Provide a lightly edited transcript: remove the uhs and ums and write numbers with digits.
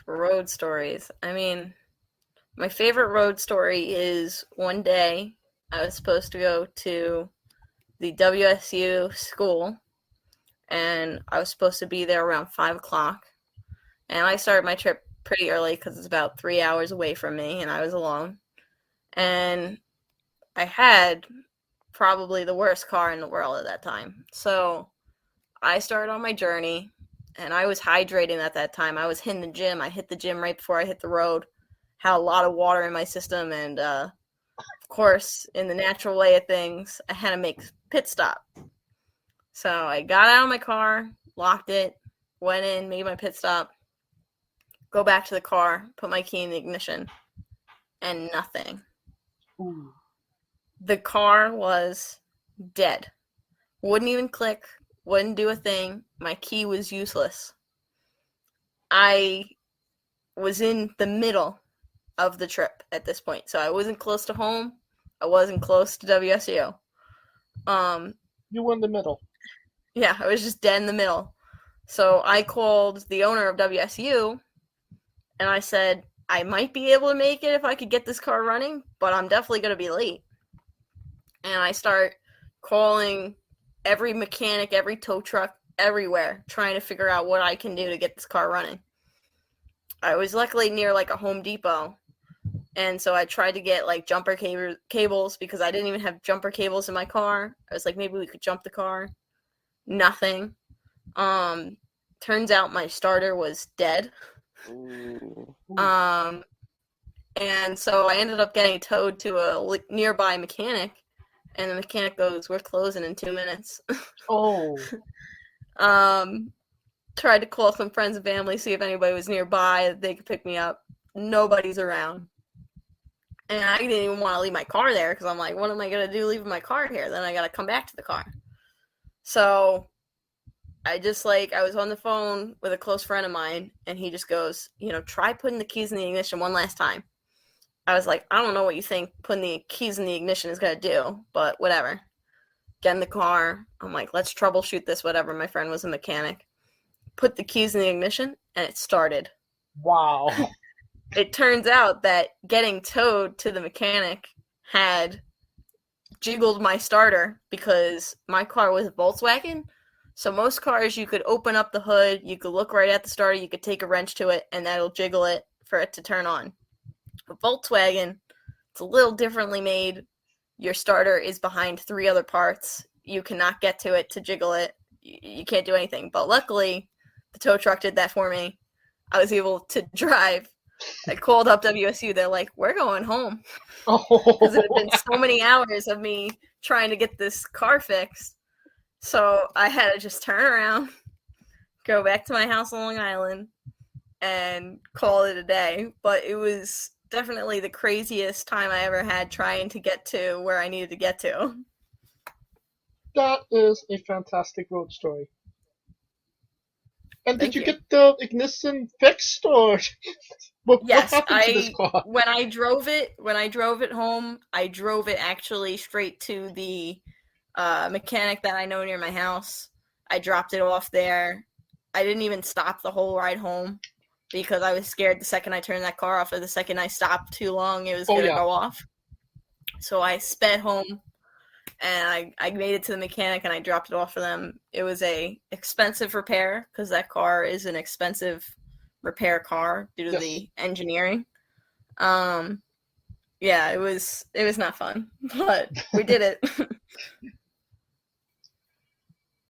Road stories. I mean, my favorite road story is one day I was supposed to go to the WSU school, and I was supposed to be there around 5 o'clock. And I started my trip pretty early because it's about 3 hours away from me, and I was alone. And I had probably the worst car in the world at that time. So I started on my journey, and I was hydrating at that time. I was hitting the gym. I hit the gym right before I hit the road. Had a lot of water in my system, and of course, in the natural way of things, I had to make pit stop. So I got out of my car, locked it, went in, made my pit stop, go back to the car, put my key in the ignition, and nothing. Ooh. The car was dead. Wouldn't even click, wouldn't do a thing. My key was useless. I was in the middle of the trip at this point, so I wasn't close to home. I wasn't close to WSU. You were in the middle. Yeah, I was just dead in the middle. So I called the owner of WSU, and I said, I might be able to make it if I could get this car running, but I'm definitely going to be late. And I start calling every mechanic, every tow truck, everywhere, trying to figure out what I can do to get this car running. I was luckily near like a Home Depot, and so I tried to get like jumper cables because I didn't even have jumper cables in my car. I was like, maybe we could jump the car. Nothing. Turns out my starter was dead. Ooh. And so I ended up getting towed to a nearby mechanic, and the mechanic goes, "We're closing in 2 minutes." Oh. Tried to call some friends and family, see if anybody was nearby that they could pick me up. Nobody's around. And I didn't even want to leave my car there because I'm like, what am I going to do leaving my car here? Then I got to come back to the car. So I was on the phone with a close friend of mine, and he just goes, try putting the keys in the ignition one last time. I was like, I don't know what you think putting the keys in the ignition is going to do, but whatever. Get in the car. I'm like, let's troubleshoot this, whatever. My friend was a mechanic. Put the keys in the ignition, and it started. Wow. It turns out that getting towed to the mechanic had jiggled my starter because my car was a Volkswagen. So most cars, you could open up the hood, you could look right at the starter, you could take a wrench to it, and that'll jiggle it for it to turn on. A Volkswagen, it's a little differently made. Your starter is behind 3 other parts. You cannot get to it to jiggle it. You can't do anything. But luckily, the tow truck did that for me. I was able to drive. I called up WSU. They're like, we're going home. Because it had been so many hours of me trying to get this car fixed. So I had to just turn around, go back to my house on Long Island, and call it a day. But it was definitely the craziest time I ever had trying to get to where I needed to get to. That is a fantastic road story. And Thank did you you. get the ignition fixed, or what Yes, happened to this car? when I drove it home, I drove it actually straight to the mechanic that I know near my house. I dropped it off there. I didn't even stop the whole ride home because I was scared the second I turned that car off, or the second I stopped too long, it was going to go off. So I sped home, and I made it to the mechanic, and I dropped it off for them. It was a expensive repair because that car is an expensive repair car due to the engineering. Yeah, it was not fun, but we did it.